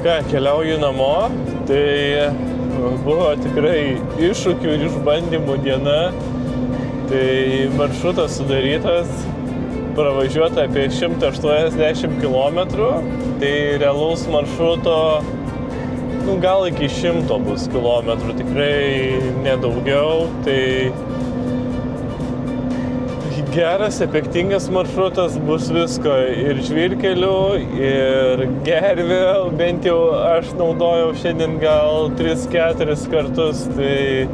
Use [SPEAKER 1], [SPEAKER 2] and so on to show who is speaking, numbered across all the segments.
[SPEAKER 1] Ką, keliauju namo, tai buvo tikrai iššūkių ir išbandymų diena. Tai maršrutas sudarytas, pravažiuota apie 180 km, tai realaus maršruto gal iki 100 bus kilometrų, tikrai nedaugiau. Tai geras, efektingas maršrutas, bus visko ir žvyrkelių, ir gervių, bent jau aš naudojau šiandien gal 3-4 kartus, tai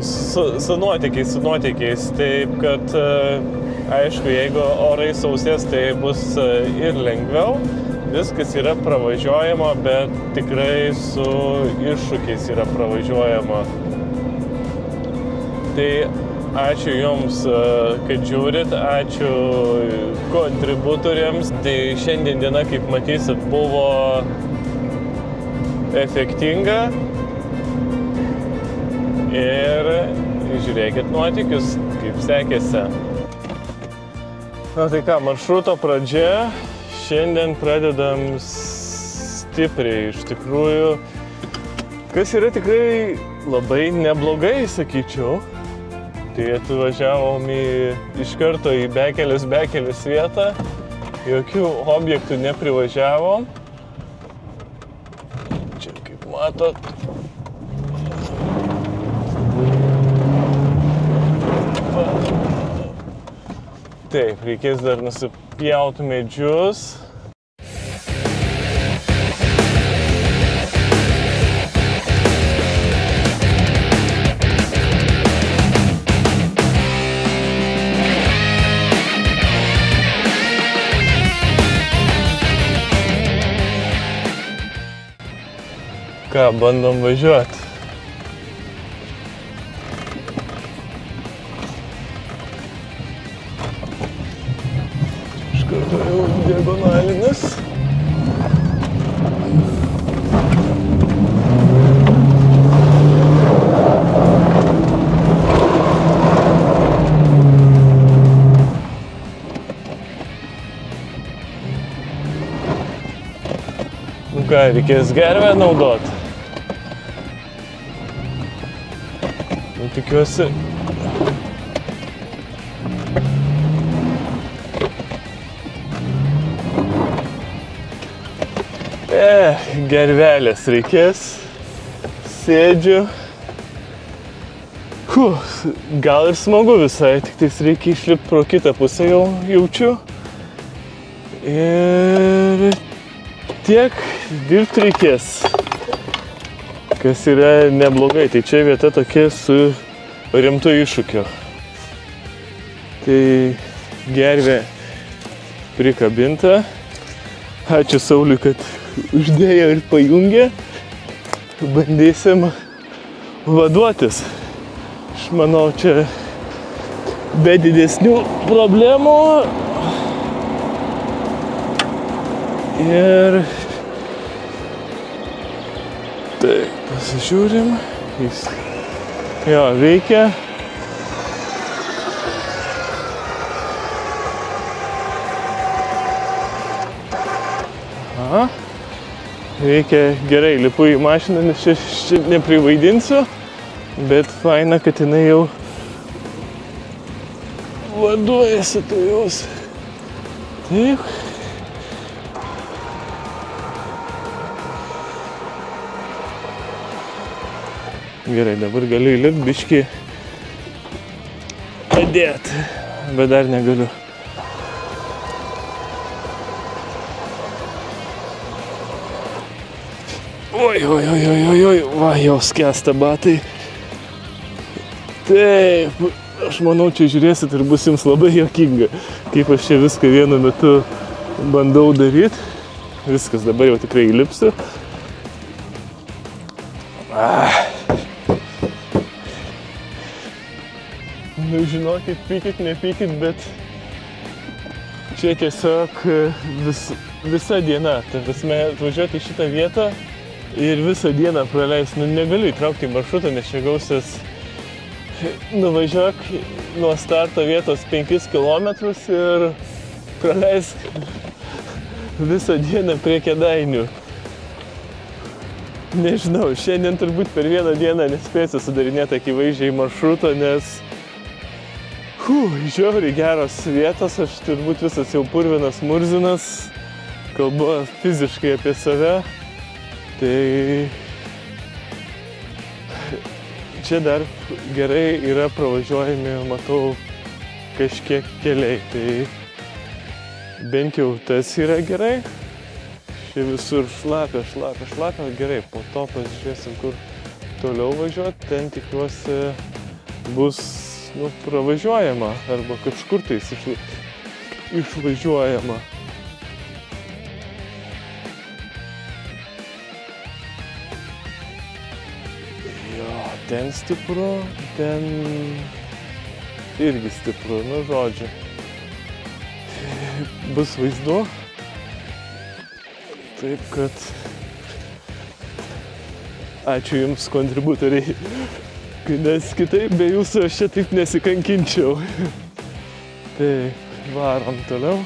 [SPEAKER 1] su nuotykiais, taip kad aišku, jeigu orai sausės, tai bus ir lengviau, viskas yra pravažiuojama, bet tikrai su iššūkiais yra pravažiuojama. Tai ačiū Jums, kad žiūrit, ačiū kontributoriams. Tai šiandien diena, kaip matysit, buvo efektinga. Ir žiūrėkit nuotykius, kaip sekėsi. Na tai ką, maršruto pradžia. Šiandien pradedam stipriai, iš tikrųjų. Kas yra tikrai labai neblogai, sakyčiau. Tai atvažiavom iš karto į bekelės vietą, jokių objektų neprivažiavom. Čia kaip matot. Taip, reikės dar nusipjauti medžius. Ką, bandom važiuoti. Iš karto jau diagonalinis. Nu ką, reikės gervę naudoti. Tikiuosi. Gervelės reikės. Sėdžiu. Gal ir smagu visai, tik tais reikia išlipti pro kitą pusę, jau jaučiu. Ir tiek dirbti reikės. Kas yra neblogai, tai čia vieta tokia su rimtu iššūkiu. Tai gervė prikabinta. Ačiū Sauliui, kad uždėjo ir pajungė. Bandysim vaduotis. Aš manau, čia be didesnių problemų. Ir taip, pasižiūrim. Jis jo veikia. Aha. Veikia gerai, lipu į mašiną, nes čia neprivaidinsiu. Bet faina, kad jinai jau vaduojasi to jos. Taip. Gerai, dabar galiu įlipti biškį padėti, bet dar negaliu. Oi, va, jau skęsta batai. Taip, aš manau, čia žiūrėsit ir bus jums labai juokinga, kaip aš čia viską vienu metu bandau daryti. Viskas, dabar jau tikrai įlipsiu. Nu, žinokit, pykit, nepykit, bet čia tiesiog visa diena. Ta prasme, atvažiuoti į šitą vietą ir visą dieną praleis. Nu, negaliu įtraukti į maršrutą, nes čia gausis nuvažiuok nuo starto vietos 5 km ir praleisk visą dieną prie Kėdainių. Nežinau, šiandien turbūt per vieną dieną nespėsiu sudarinėti akivaizdžiai maršruto, nes žiauriai geros vietos, aš turbūt visas jau purvinas murzinas, kalbu fiziškai apie save, tai čia dar gerai yra pravažiuojami, matau, kažkiek keliai, tai bent jau tas yra gerai. Čia visur šlapia, gerai, po to pasižiūrėsim, kur toliau važiuoti, ten tikiuosi bus pravažiuojama arba kažkur tais išvažiuojama. Ten stipru, ten irgi stipru, žodžiu. Bus vaizdu. Taip kad ačiū Jums, kontributoriai, nes kitaip be Jūsų aš čia taip nesikankinčiau. Tai varom toliau.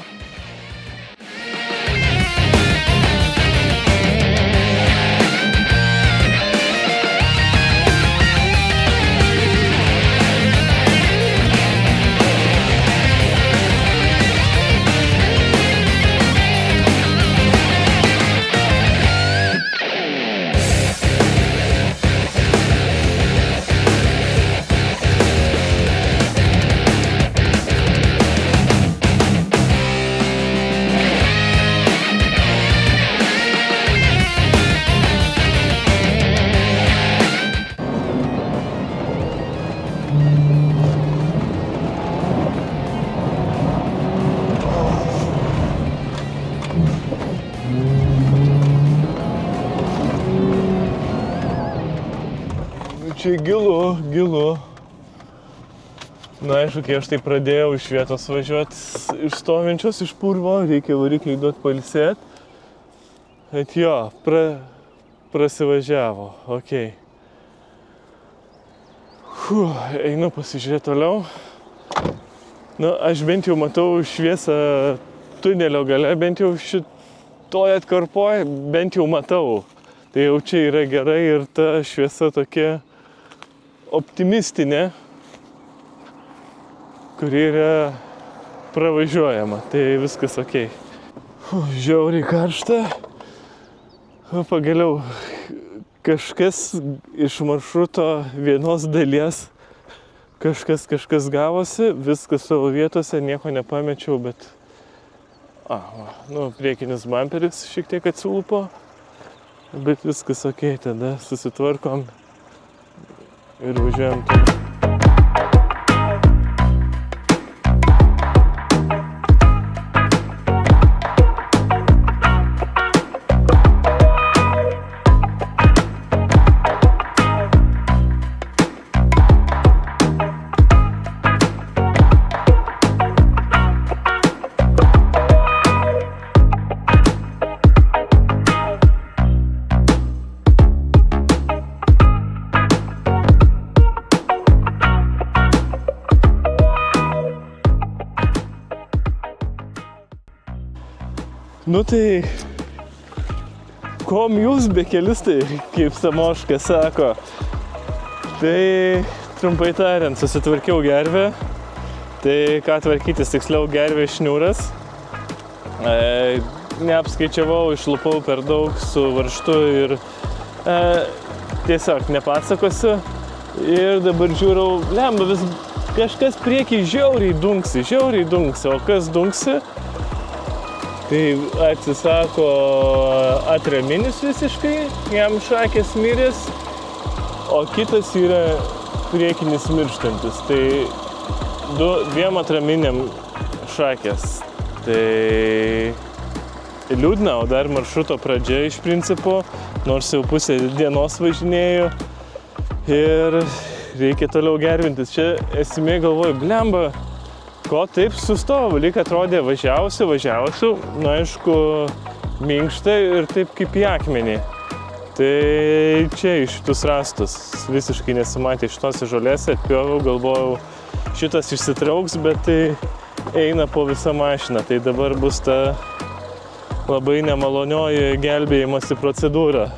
[SPEAKER 1] Čia gilu. Na, aišku, kai aš tai pradėjau iš vietos važiuoti, iš stovinčios, iš purvo, reikia varikliui duoti pailsėti. Bet jo, prasivažiavo, okei. Einu pasižiūrėti toliau. Na, aš bent jau matau šviesą tunelio gale, bent jau šitoje atkarpoje, bent jau matau. Tai jau čia yra gerai ir ta šviesa tokia optimistinė, kuri yra pravažiuojama, tai viskas okei. Žiauriai karšta. Pagaliau kažkas iš maršruto vienos dalies, kažkas gavosi, viskas savo vietose, nieko nepamečiau, bet priekinis bamperis šiek tiek atsilupo, bet viskas okei, tada susitvarkom ir važiuojam toliau. Nu tai, kom jūs bekelistai, kaip Samoška sako. Tai, trumpai tariant, susitvarkiau gervę. Tai, ką tvarkytis, tiksliau gervė šniūras. Neapskaičiavau, išlupau per daug su varžtu ir tiesiog nepasakosiu. Ir dabar žiūrau, lemba, vis kažkas priekiai žiauriai dunksi, o kas dunksi? Tai atsisako atraminis visiškai, jam šakės miręs, o kitas yra priekinis mirštantis. Tai dviem atraminiam šakės. Tai liūdna, o dar maršruto pradžia iš principo, nors jau pusę dienos važinėjau ir reikia toliau gervintis. Čia esmė galvoju, blemba, ko taip sustojau, lyg atrodė važiausiu, na aišku, minkšta ir taip kaip į akmenį. Tai čia iš šitus rastus visiškai nesimatė šitose žolėse, atpjoviau, galvojau, šitas išsitrauks, bet tai eina po visą mašiną, tai dabar bus ta labai nemalonioji gelbėjimosi procedūra.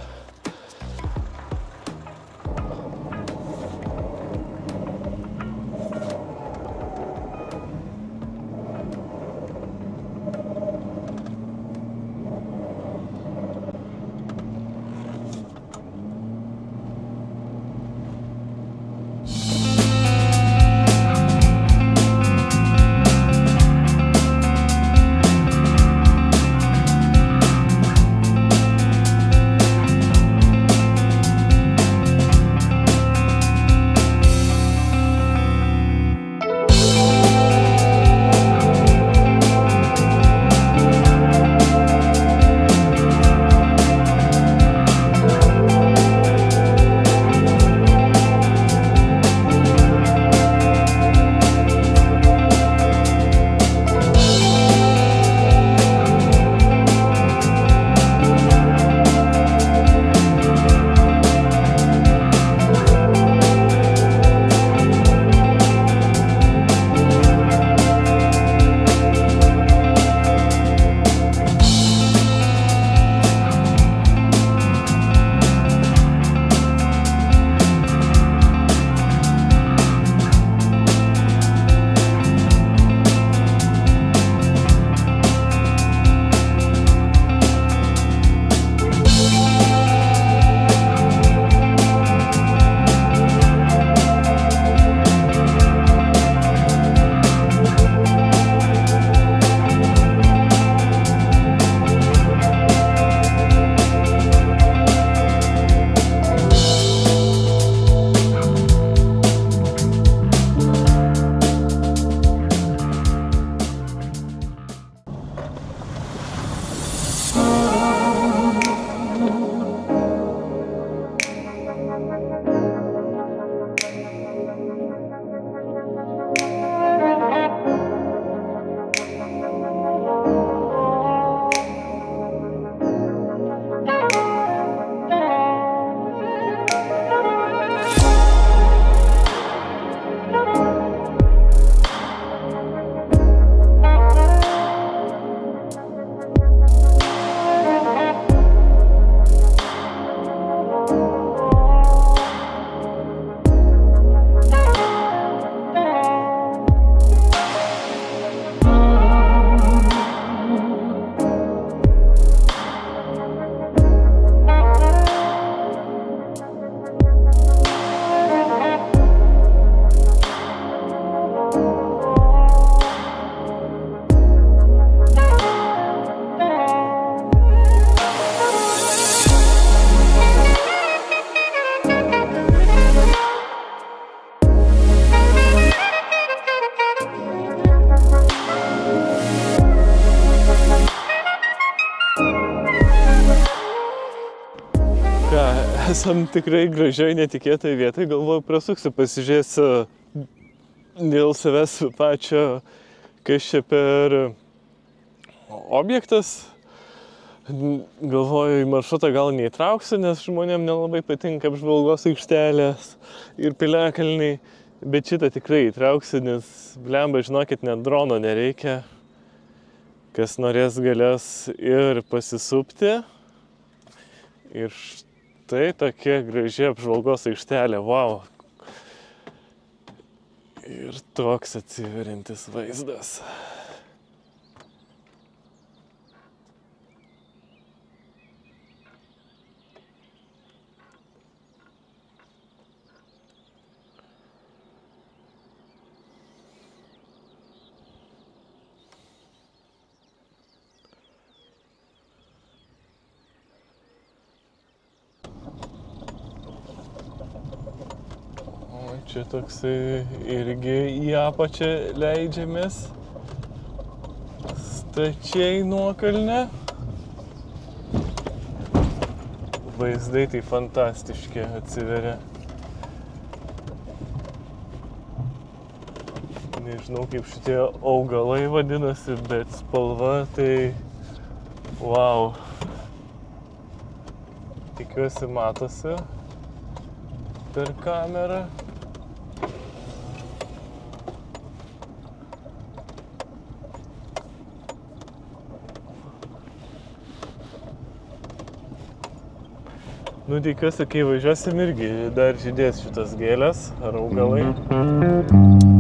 [SPEAKER 1] esam tikrai gražiai netikėtai vietai, galvoju, prasuksiu, pasižiūrėsiu dėl savęs pačio, kas čia per objektas. Galvoju, į maršrutą gal neįtrauksiu, nes žmonėm nelabai patinka apžvalgos aikštelės ir piliakalniai, bet šitą tikrai įtrauksiu, nes blemba, žinokit, net drono nereikia. Kas norės, galės ir pasisupti. Ir štai tokia graži apžvalgos aikštelė, wow. Ir toks atsiveriantis vaizdas. Čia toksai irgi į apačią leidžiamės stačiai nuokalne. Vaizdai tai fantastiški atsiveria. Nežinau, kaip šitie augalai vadinasi, bet spalva tai wow. Tikiuosi matosi per kamerą. Nu, tikiuosi, kai važiuosim irgi dar žydės šitas gėlės ar augalai.